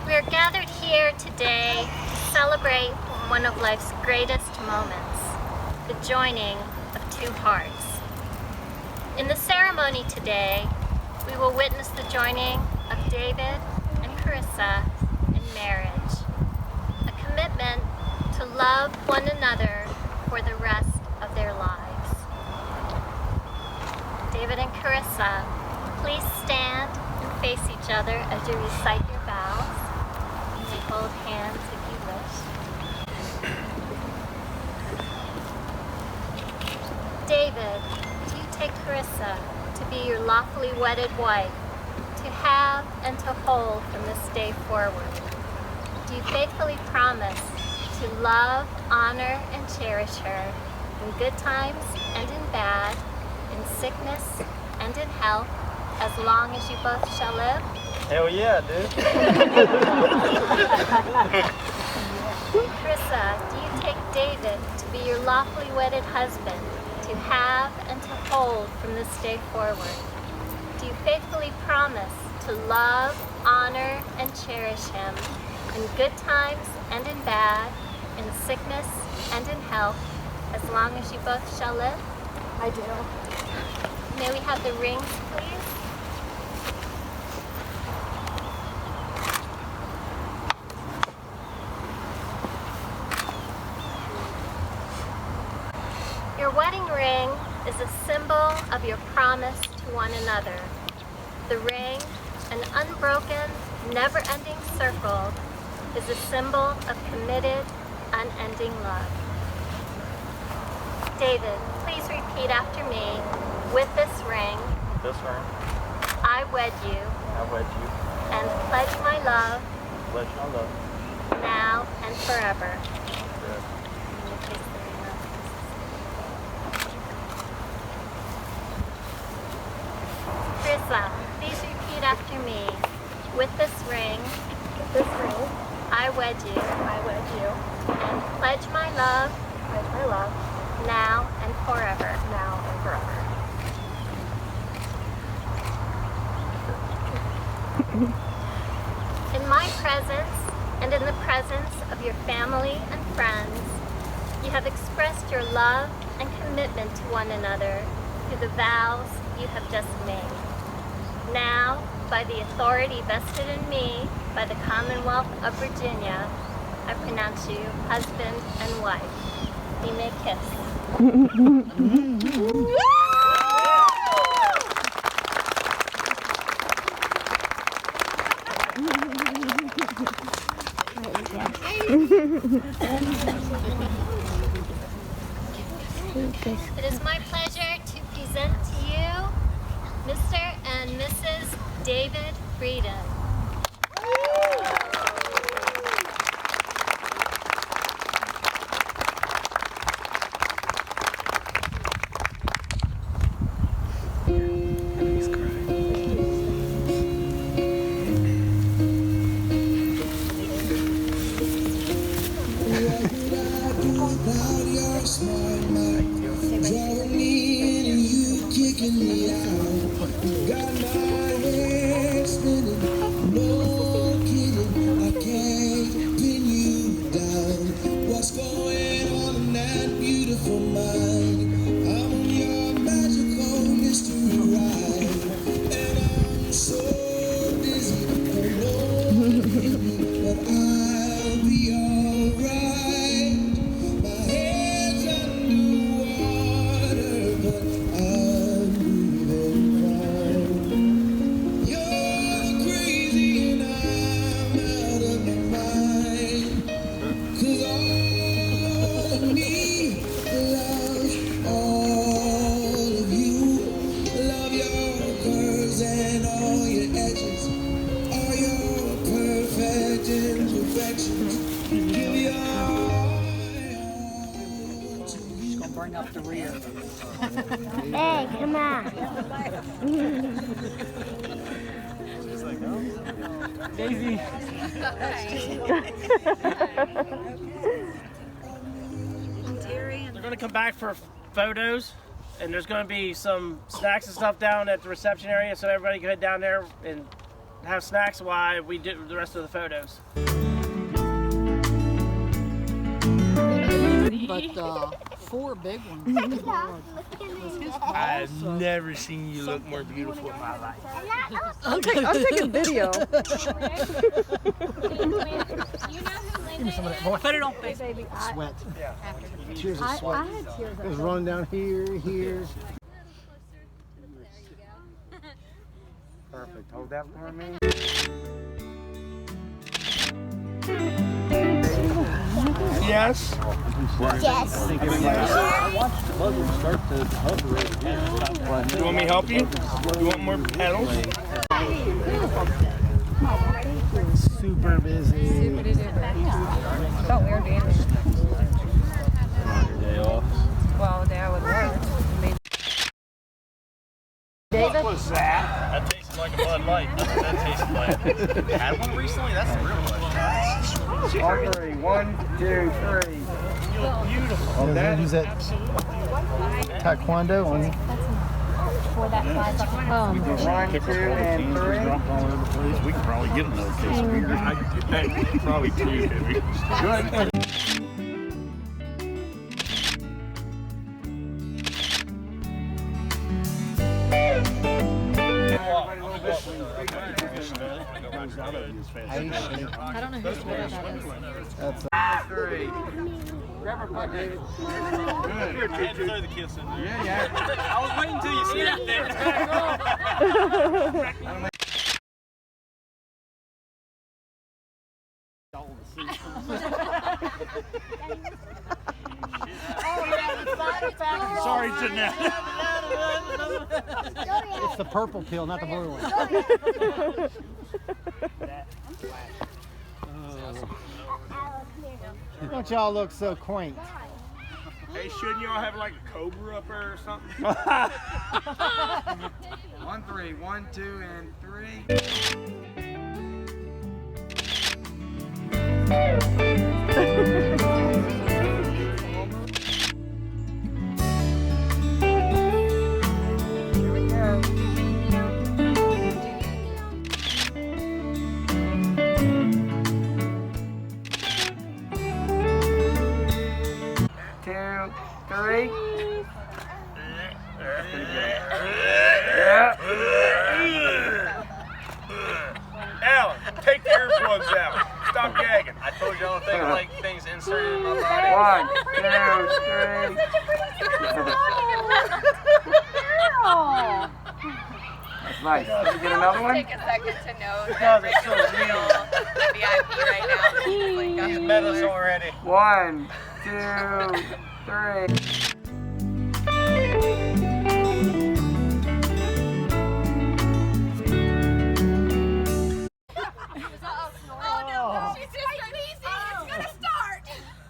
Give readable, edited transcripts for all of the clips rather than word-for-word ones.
We are gathered here today to celebrate one of life's greatest moments, the joining of two hearts. In the ceremony today, we will witness the joining of David and Charissa in marriage, a commitment to love one another for the rest of their lives. David and Charissa, please stand and face each other as you recite your vows. You may hold hands if you wish. David, do you take Charissa to be your lawfully wedded wife, to have and to hold from this day forward? Do you faithfully promise to love, honor, and cherish her in good times and in bad, in sickness and in health, as long as you both shall live? Hell yeah, dude. Charissa, do you take David to be your lawfully wedded husband, to have and to hold from this day forward? Do you faithfully promise to love, honor, and cherish him in good times and in bad, in sickness and in health, as long as you both shall live? I do. May we have the rings, please? Your wedding ring is a symbol of your promise to one another. The ring, an unbroken, never-ending circle, is a symbol of committed, unending love. David, please repeat after me. With this ring, I wed you, and pledge my love, now and forever. Charissa, please repeat after me. With this ring, I wed you, and pledge my love, now and forever. In my presence and in the presence of your family and friends, you have expressed your love and commitment to one another through the vows you have just made. Now, by the authority vested in me by the Commonwealth of Virginia, I pronounce you husband and wife. You may kiss. It is my pleasure to present to you Mr. and Mrs. David Breeden. She's gonna bring up the rear. Hey, come on. Daisy. They're going to come back for photos, and there's going to be some snacks and stuff down at the reception area, so everybody can head down there and have snacks while we do the rest of the photos. But 4 big ones. I've never seen you look more beautiful in my life. I'll take a video. Give me some of that, boy. Put it on Facebook. Sweat. Yeah. Tears of sweat. I had tears. It was running down here. Perfect. Hold that for me. Yes. Yes. I watched the buzzer start to hover again. You want me to help you? You want more pedals? Super busy. Felt weird being there. Day off. Well, a day I would work. What was that? That tasted like a Bud Light. That tasted like. Had one recently? That's the real one. Archery. 1, 2, 3. Beautiful. Oh, that is that taekwondo on. For that size of 1, 2, and 3. We could probably get another case of beer. Probably 2. Good. I don't know whose photo that is. That's 3. Grab her butt, David. Good. I had to throw the kiss in there. Yeah. I was waiting until you said it there. Sorry, Jeanette. It's the purple pill, not the blue one. Don't y'all look so quaint? Hey, shouldn't y'all have like a cobra up there or something? 1, 3. 1, 2, and 3. Alan, take the earplugs out. Stop gagging. I told you I don't think I like things inserted in my body. 1, 2, 3. That's nice. Did you get another one? Take a second to know that Breeden is still VIP right now. He's met us already. 1, 2, 3.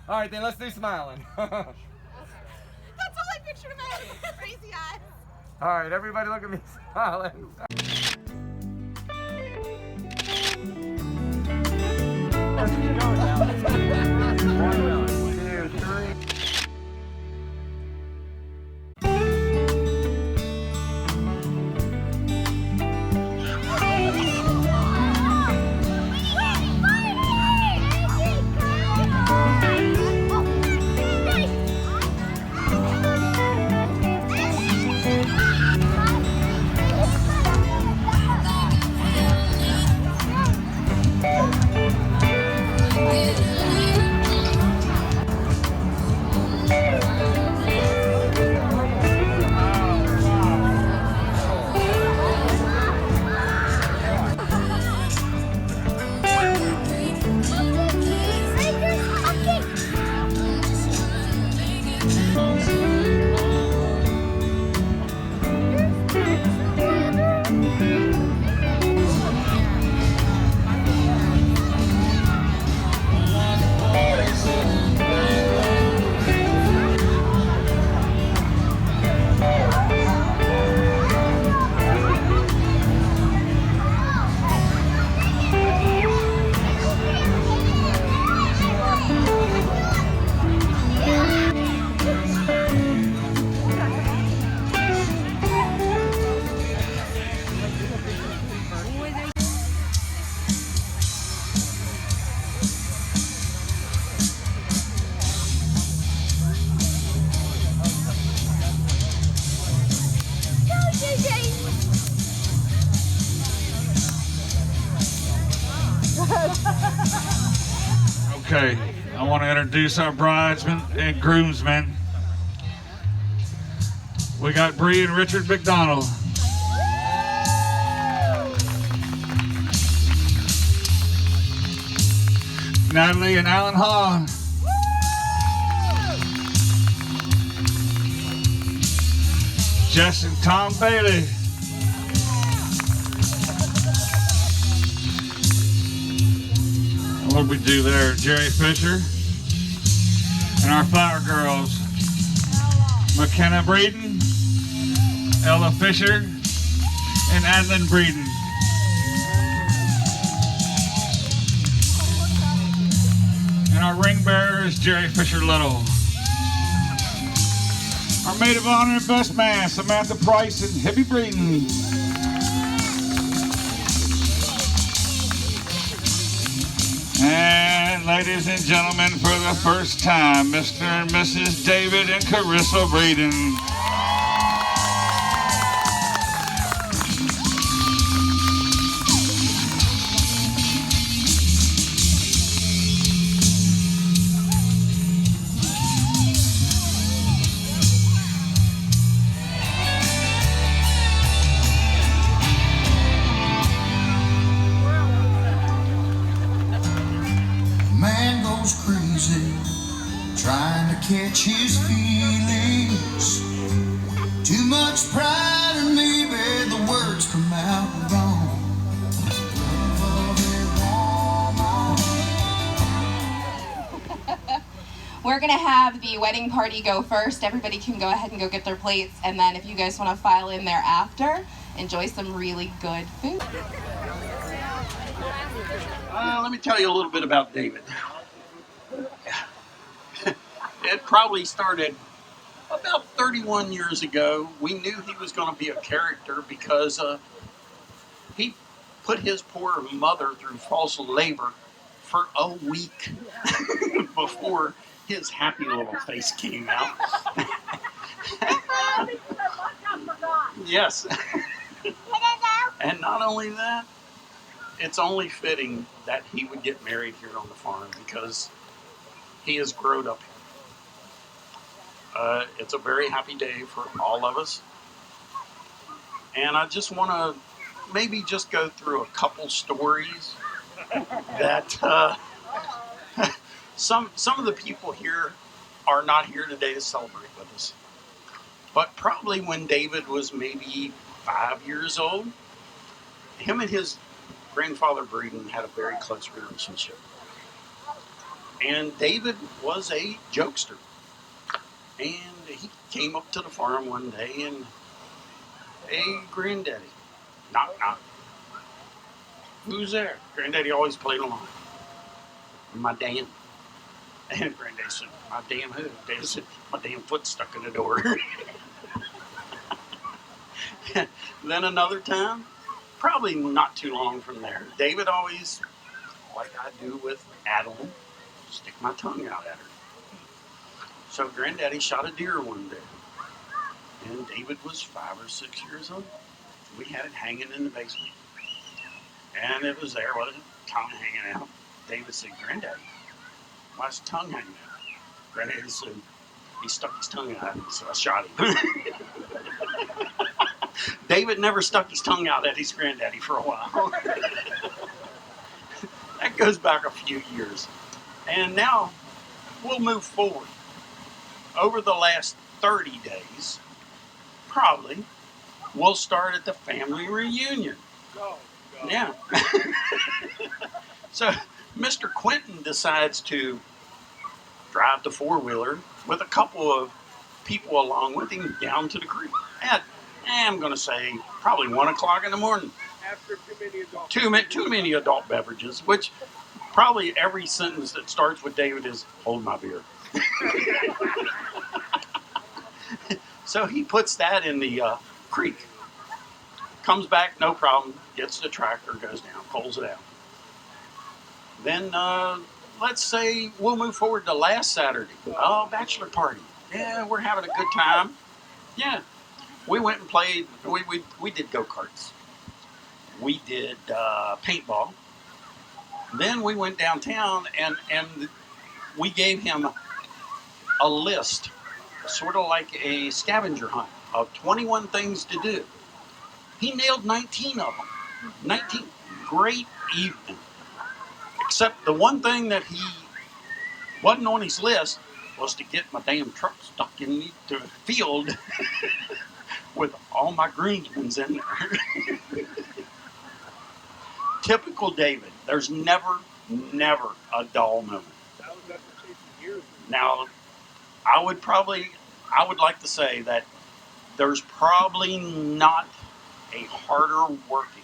All right, then let's do smiling. That's all I pictured him as. Crazy eyes. All right, everybody look at me smiling. 1, 2, 3. Yeah. Okay, I want to introduce our bridesmen and groomsmen. We got Bree and Richard McDonald. Natalie and Alan Hahn. Jess and Tom Bailey. What did we do there? Jerry Fisher. And our flower girls. McKenna Breeden, Ella Fisher, and Adeline Breeden. And our ring bearer is Jerry Fisher Little. Our maid of honor and best man, Samantha Price and Hippie Breeden. And ladies and gentlemen, for the first time, Mr. and Mrs. David and Charissa Breeden. Crazy, trying to catch his feelings. Too much pride and maybe the words come out wrong. We're gonna have the wedding party go first. Everybody can go ahead and go get their plates, and then if you guys want to file in thereafter, enjoy some really good food. Let me tell you a little bit about David. It probably started about 31 years ago. We knew he was going to be a character because he put his poor mother through false labor for a week before his happy little face came out. Yes. And not only that, it's only fitting that he would get married here on the farm because he has grown up here. It's a very happy day for all of us. And I just want to maybe just go through a couple stories that some of the people here are not here today to celebrate with us. But probably when David was maybe 5 years old, him and his grandfather Breeden had a very close relationship. And David was a jokester. And he came up to the farm one day and, "Hey, Granddaddy." Knock, knock. "Who's there?" Granddaddy always played along. "My damn." And Granddaddy said, "My damn who?" Dad said, "My damn foot stuck in the door." Then another time, probably not too long from there, David always, like I do with Adeline, stick my tongue out at her. So Granddaddy shot a deer one day, and David was 5 or 6 years old. We had it hanging in the basement, and it was there with his tongue hanging out. David said, "Granddaddy, why is his tongue hanging out?" Granddaddy said, "He stuck his tongue out at me, so I shot him." David never stuck his tongue out at his granddaddy for a while. That goes back a few years. And now we'll move forward. Over the last 30 days, probably, we'll start at the family reunion. Yeah. So Mr. Quentin decides to drive the four-wheeler with a couple of people along with him down to the creek at, I'm going to say, probably 1 o'clock in the morning. After Too many adult beverages, which probably every sentence that starts with David is, "Hold my beer." So he puts that in the creek. Comes back, no problem, gets the tractor, goes down, pulls it out. Then let's say we'll move forward to last Saturday. Oh, bachelor party. Yeah, we're having a good time. Yeah. We went and played, we did go-karts. We did paintball. Then we went downtown, and we gave him a list, sort of like a scavenger hunt, of 21 things to do. He nailed 19 of them. 19. Great evening. Except the one thing that he wasn't on his list was to get my damn truck stuck in the field with all my groomsmen in there. Typical David. There's never a dull moment. Now, I would like to say that there's probably not a harder working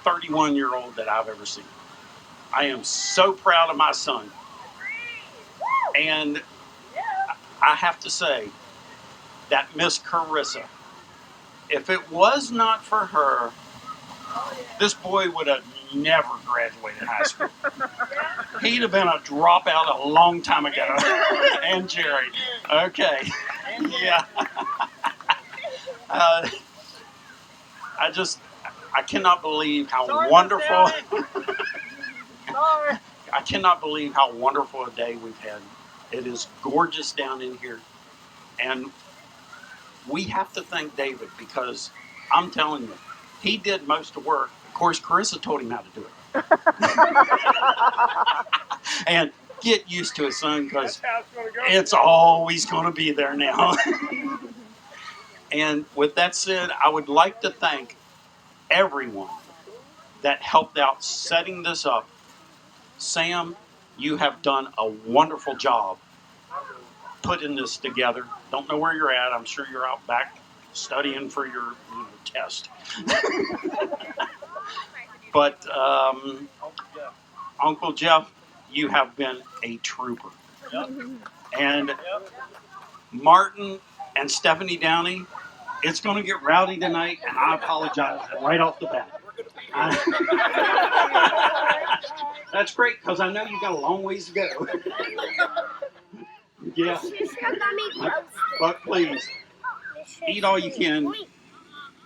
31-year-old that I've ever seen. I am so proud of my son. And I have to say that Miss Charissa, if it was not for her, this boy would have never graduated high school. He'd have been a dropout a long time ago. And Jerry. Okay. Yeah. I cannot believe how wonderful. I cannot believe how wonderful a day we've had. It is gorgeous down in here. And we have to thank David because I'm telling you, he did most of the work. Of course, Charissa told him how to do it. And get used to it, son, because it's always going to be there now. And with that said, I would like to thank everyone that helped out setting this up. Sam, you have done a wonderful job putting this together. Don't know where you're at. I'm sure you're out back studying for your test. But Uncle Jeff, you have been a trooper. And Martin and Stephanie Downey, it's going to get rowdy tonight, and I apologize right off the bat. That's great, because I know you've got a long ways to go. Yeah. But please, eat all you can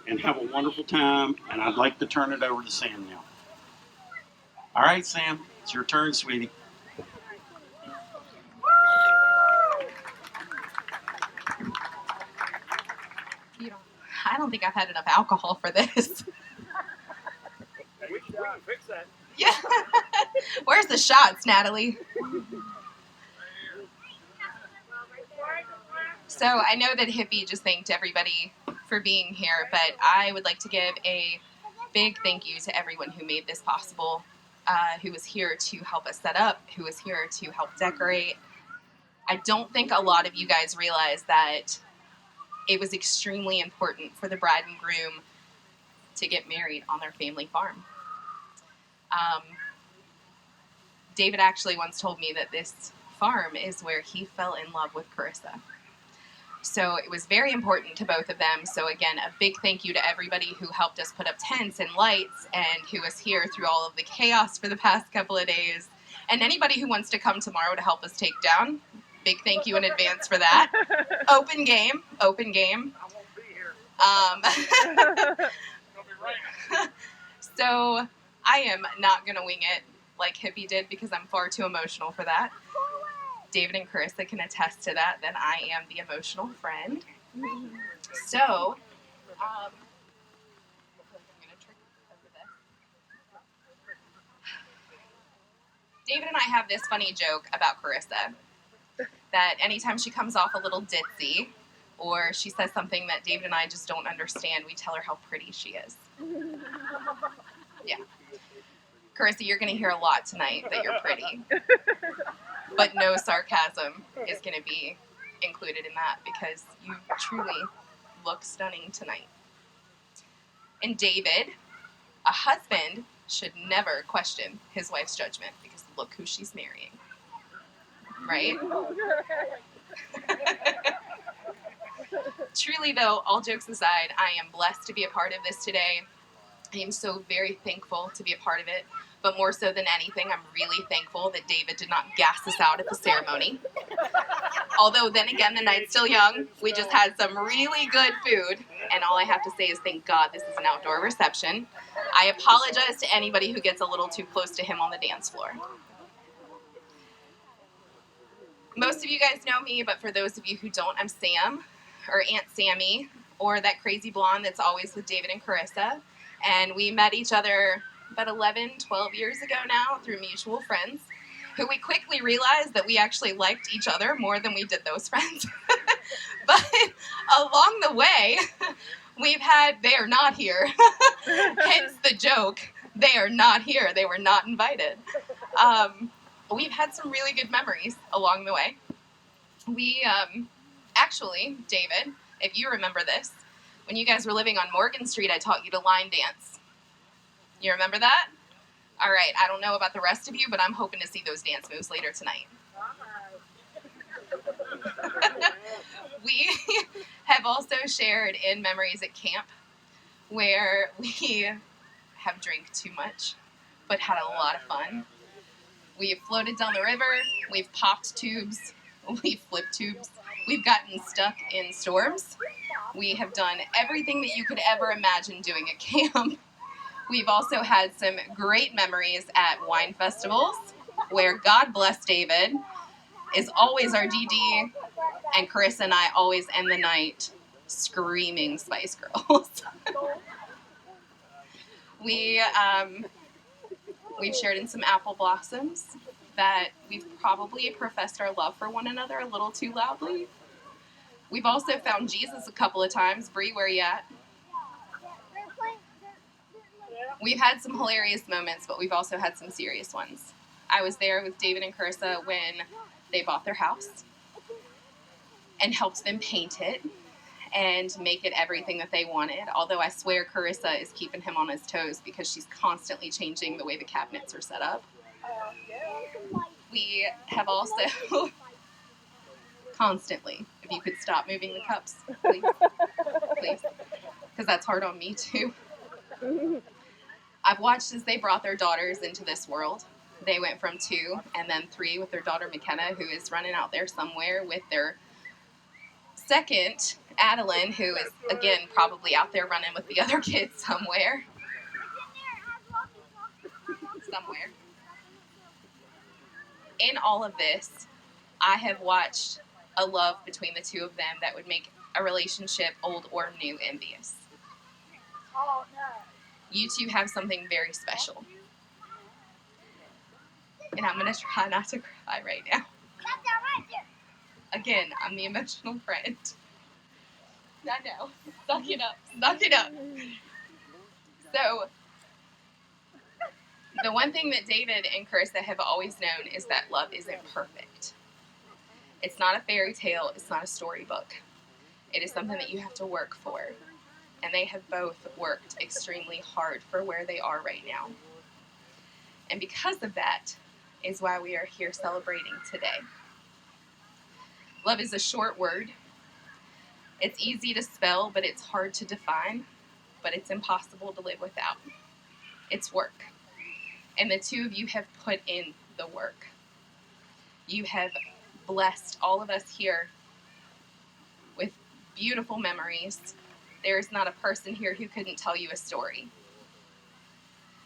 and have a wonderful time, and I'd like to turn it over to Sam now. All right, Sam, it's your turn, sweetie. I don't think I've had enough alcohol for this. We can fix that. Yeah. Where's the shots, Natalie? So I know that Hippie just thanked everybody for being here, but I would like to give a big thank you to everyone who made this possible, who was here to help us set up, who was here to help decorate. I don't think a lot of you guys realize that it was extremely important for the bride and groom to get married on their family farm. David actually once told me that this farm is where he fell in love with Charissa. So it was very important to both of them. So again, a big thank you to everybody who helped us put up tents and lights and who was here through all of the chaos for the past couple of days. And anybody who wants to come tomorrow to help us take down, big thank you in advance for that. Open game. I won't be here. So I am not going to wing it like Hippie did because I'm far too emotional for that. David and Charissa can attest to that I am the emotional friend. So, I'm going to trick over this. David and I have this funny joke about Charissa, that anytime she comes off a little ditzy, or she says something that David and I just don't understand, we tell her how pretty she is. Yeah. Charissa, you're going to hear a lot tonight that you're pretty. But no sarcasm is going to be included in that because you truly look stunning tonight. And David, a husband, should never question his wife's judgment because look who she's marrying. Right? Truly, though, all jokes aside, I am blessed to be a part of this today. I am so very thankful to be a part of it. But more so than anything, I'm really thankful that David did not gas us out at the ceremony. Although then again, the night's still young. We just had some really good food. And all I have to say is thank God this is an outdoor reception. I apologize to anybody who gets a little too close to him on the dance floor. Most of you guys know me, but for those of you who don't, I'm Sam, or Aunt Sammy, or that crazy blonde that's always with David and Charissa. And we met each other about 11, 12 years ago now through mutual friends, who we quickly realized that we actually liked each other more than we did those friends. But along the way, we've had, they are not here, hence the joke, they are not here, they were not invited. We've had some really good memories along the way. We, actually, David, if you remember this, when you guys were living on Morgan Street, I taught you to line dance. You remember that? All right, I don't know about the rest of you, but I'm hoping to see those dance moves later tonight. We have also shared in memories at camp where we have drank too much, but had a lot of fun. We've floated down the river, we've popped tubes, we've flipped tubes, we've gotten stuck in storms. We have done everything that you could ever imagine doing at camp. We've also had some great memories at wine festivals, where God bless David is always our DD, and Charissa and I always end the night screaming Spice Girls. We've shared in some apple blossoms that we've probably professed our love for one another a little too loudly. We've also found Jesus a couple of times. Bree, where you at? We've had some hilarious moments, but we've also had some serious ones. I was there with David and Charissa when they bought their house and helped them paint it and make it everything that they wanted. Although I swear Charissa is keeping him on his toes because she's constantly changing the way the cabinets are set up. We have also constantly, if you could stop moving the cups, please, please, because that's hard on me too. I've watched as they brought their daughters into this world. They went from 2 and then 3 with their daughter McKenna, who is running out there somewhere with their second, Adeline, who is, again, probably out there running with the other kids somewhere. In all of this, I have watched a love between the two of them that would make a relationship, old or new, envious. You two have something very special. And I'm going to try not to cry right now. Again, I'm the emotional friend. I know. Suck it up. Suck it up. So, the one thing that David and Charissa have always known is that love isn't perfect. It's not a fairy tale. It's not a storybook. It is something that you have to work for. And they have both worked extremely hard for where they are right now. And because of that is why we are here celebrating today. Love is a short word. It's easy to spell, but it's hard to define, but it's impossible to live without. It's work. And the two of you have put in the work. You have blessed all of us here with beautiful memories. There is not a person here who couldn't tell you a story.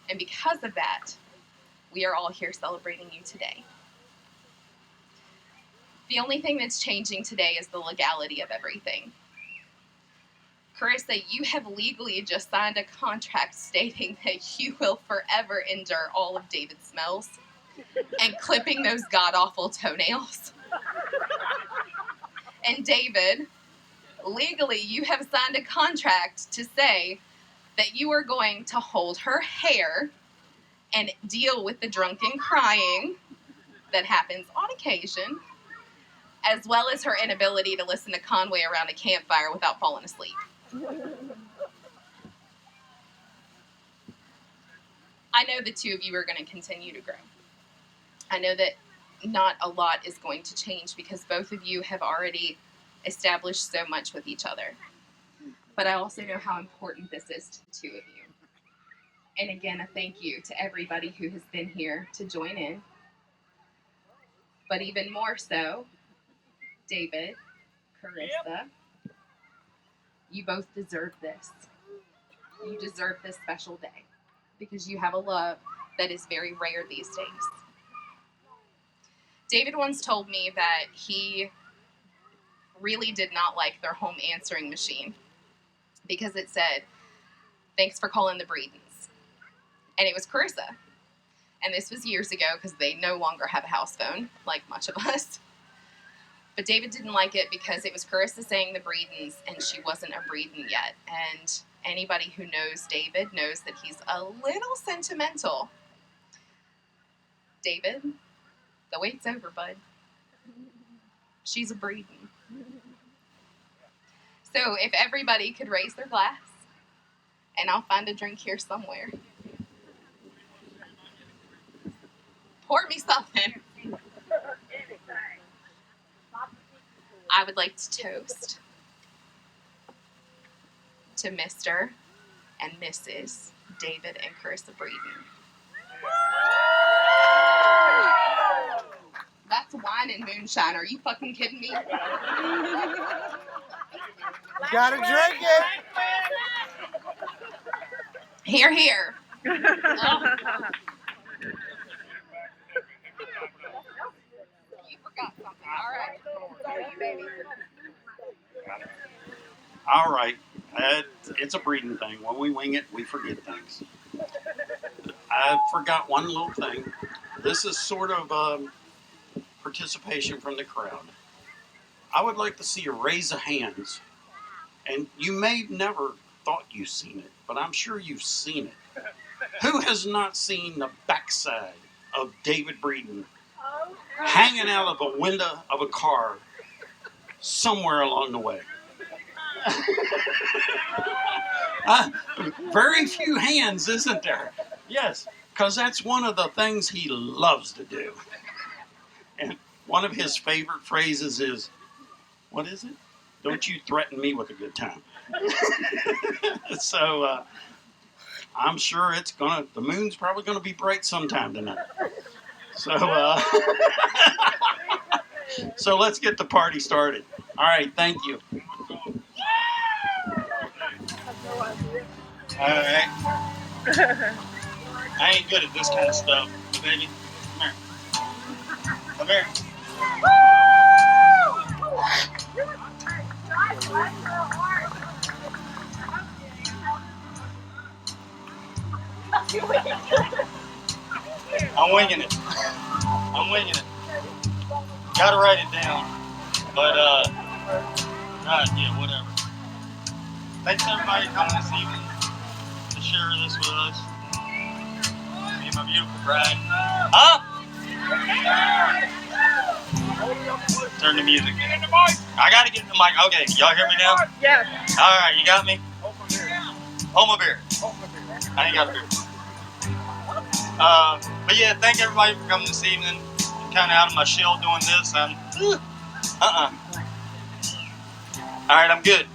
And because of that, we are all here celebrating you today. The only thing that's changing today is the legality of everything. Charissa, you have legally just signed a contract stating that you will forever endure all of David's smells and clipping those god-awful toenails. And David, legally you have signed a contract to say that you are going to hold her hair and deal with the drunken crying that happens on occasion, as well as her inability to listen to Conway around a campfire without falling asleep. I know the two of you are going to continue to grow. I know that not a lot is going to change because both of you have already established so much with each other. But I also know how important this is to the two of you. And again, a thank you to everybody who has been here to join in. But even more so, David, Charissa, you both deserve this. You deserve this special day because you have a love that is very rare these days. David once told me that he really did not like their home answering machine because it said, "Thanks for calling the Breedens." And it was Charissa. And this was years ago because they no longer have a house phone, like much of us. But David didn't like it because it was Charissa saying the Breedens, and she wasn't a Breeden yet. And anybody who knows David knows that he's a little sentimental. David, the wait's over, bud. She's a Breeden. So if everybody could raise their glass, and I'll find a drink here somewhere. Pour me something. I would like to toast to Mr. and Mrs. David and Charissa Breeden. That's wine and moonshine. Are you fucking kidding me? Gotta drink it. Here, here. Oh. You forgot something. All right. Sorry, baby. All right. It's a Breeden thing. When we wing it, we forget things. I forgot one little thing. This is sort of participation from the crowd. I would like to see a raise of hands. And you may never thought you've seen it, but I'm sure you've seen it. Who has not seen the backside of David Breeden hanging out of the window of a car somewhere along the way? Very few hands, isn't there? Yes, because that's one of the things he loves to do. And one of his favorite phrases is, what is it? Don't you threaten me with a good time. So I'm sure the moon's probably gonna be bright sometime tonight. So so let's get the party started. All right, thank you. All right. I ain't good at this kind of stuff, baby. Come here. Come here. I'm winging it. Gotta write it down. But, yeah, whatever. Thanks everybody for coming this evening to share this with us. Me and my beautiful bride. Huh? Turn the music down. I gotta get in the mic. Okay, y'all hear me now? Yeah. Alright, you got me? Hold my beer. I ain't got a beer. But yeah, thank everybody for coming this evening. I'm kind of out of my shell doing this. Alright, I'm good.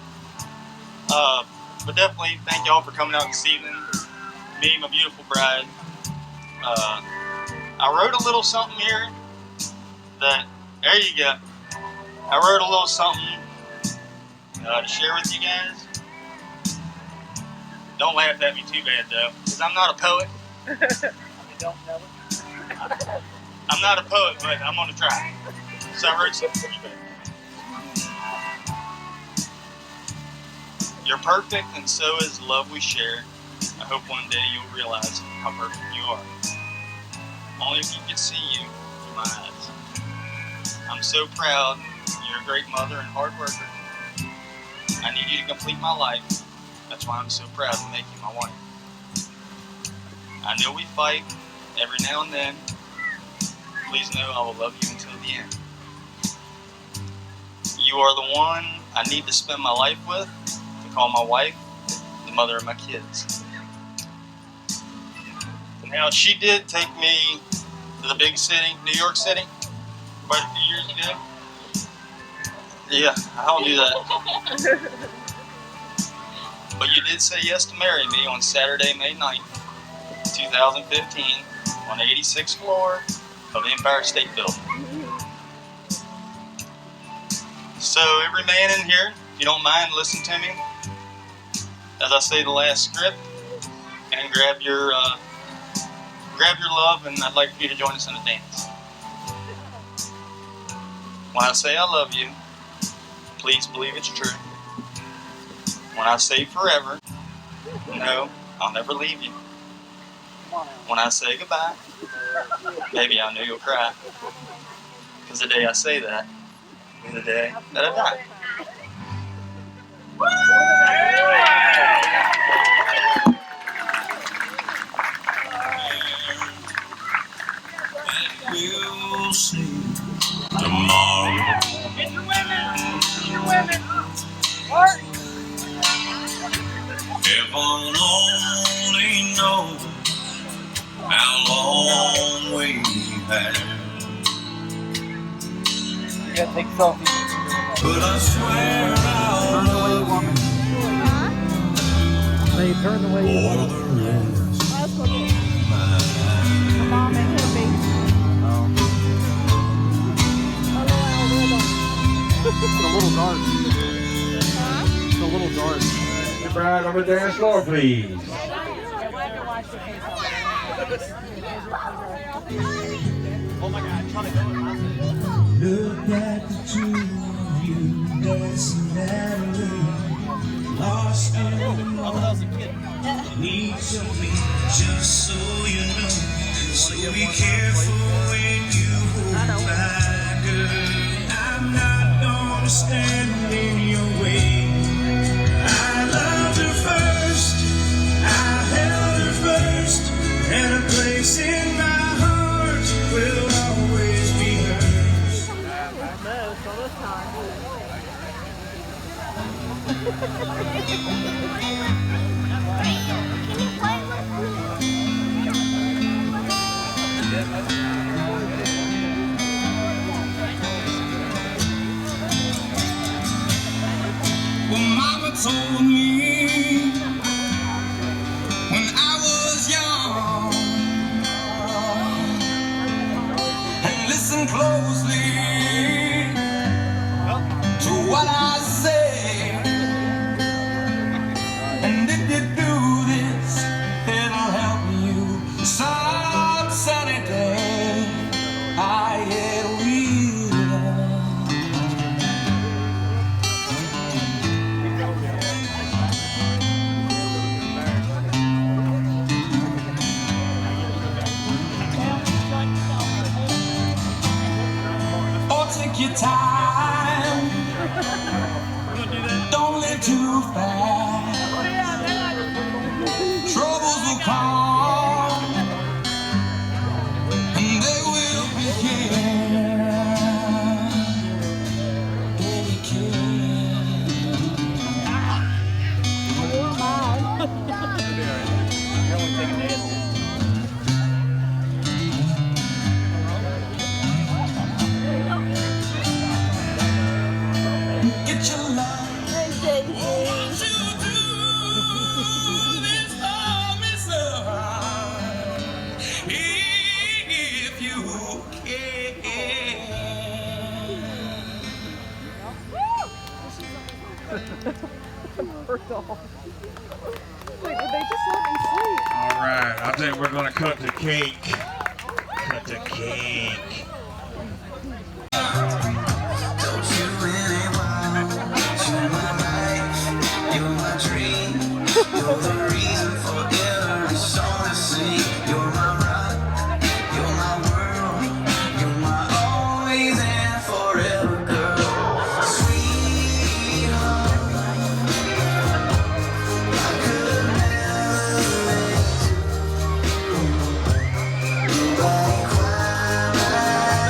But definitely thank y'all for coming out this evening. Me and my beautiful bride. I wrote a little something here that, there you go. I wrote a little something to share with you guys. Don't laugh at me too bad though, because I'm not a poet. I'm not a poet, but I'm gonna try. So I wrote something for you guys. You're perfect, and so is the love we share. I hope one day you'll realize how perfect you are. Only if you could see you through my eyes. I'm so proud. You're a great mother and hard worker. I need you to complete my life. That's why I'm so proud to make you my wife. I know we fight every now and then. Please know I will love you until the end. You are the one I need to spend my life with, to call my wife, the mother of my kids. Now, she did take me to the big city, New York City, quite a few years ago. Yeah, I'll do that. But you did say yes to marry me on Saturday, May 9th, 2015, on the 86th floor of the Empire State Building. So every man in here, if you don't mind, listen to me as I say the last script, and grab your love, and I'd like for you to join us in a dance. When I say I love you, please believe it's true. When I say forever, no, I'll never leave you. When I say goodbye, maybe I know you'll cry. Because the day I say that is the day that I die. We'll see tomorrow. Get your women! Get your women! Art! Heaven only knows how long we've had. You gotta take selfies. But I swear I'll love you. They turn the way you want. For the rest of my life. Mom and hippie. It's a little dark. It's a little dark. Brad, on the dance floor, please. Oh my God, trying to go. Look at the two of you dancing that way, lost in the moment, each of me, just so you know. So be careful when you hold back, girl. I'm not gonna stand in your way. I loved her first, I held her first, and a place in my heart will always be hers. Well, Mama told me when I was young, and listen closely to what I say, and if you do this, it'll help you some sunny day. I will. Oh, take your time. Don't live too fast. Troubles will come, and they will begin. They get your love. Won't you do this for me, son? If you can. Wait, did they just let me sleep? All right, I think we're gonna cut the cake. Cut the cake. Don't you really want to my life? You're my dream. You're the reason for every song I sing. You're my rock. You're my world. You're my always and forever girl. Sweetheart, I could never let you. Nobody quite like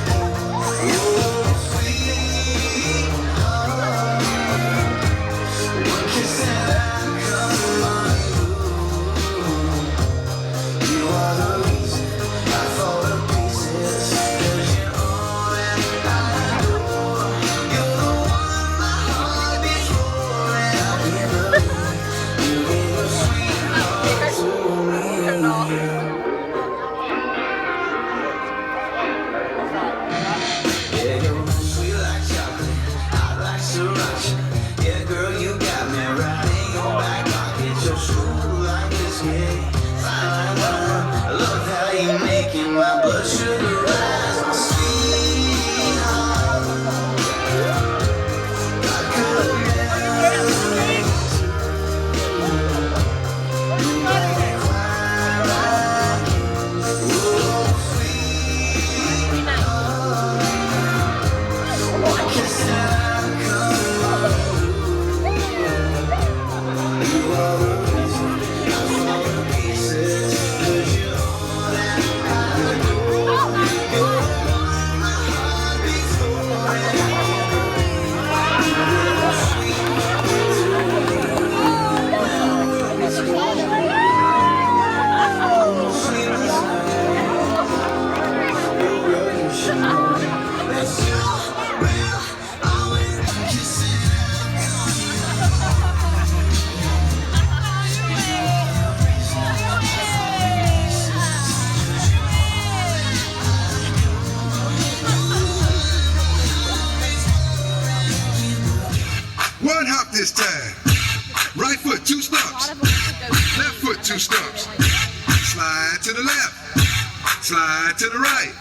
Slide to the right.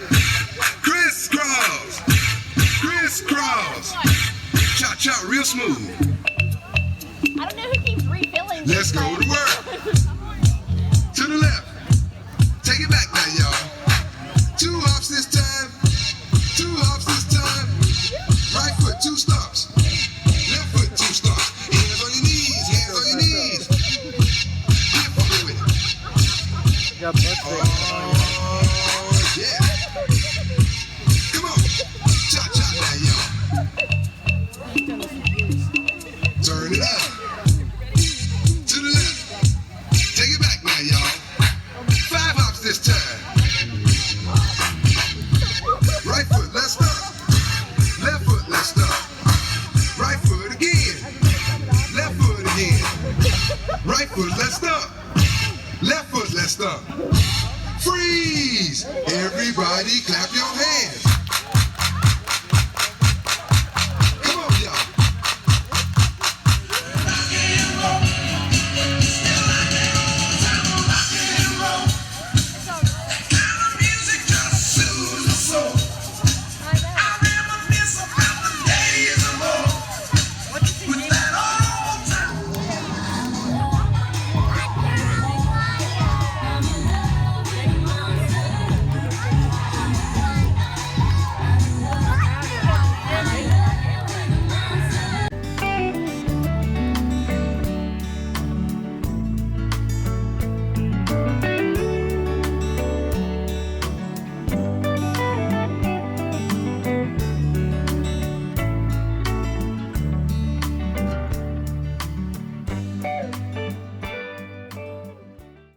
Crisscross. Crisscross. Cha-cha real smooth. I don't know who keeps refilling. Let's go to work. To the left. Take it back now, y'all. 2 hops this time. 2 hops this time. Right foot, 2 stomps. Left foot, 2 stomps. Hands on your knees. Hands on your knees. Get funky with it. Got yeah. Come on. Cha-cha now, y'all. Turn it up. To the left. Take it back now, y'all. 5 hops this time. Right foot, let's stop. Left foot, let's stop. Right foot again. Left foot again. Right foot, let's stop. Left foot, let's stop. Freeze! Everybody clap your hands.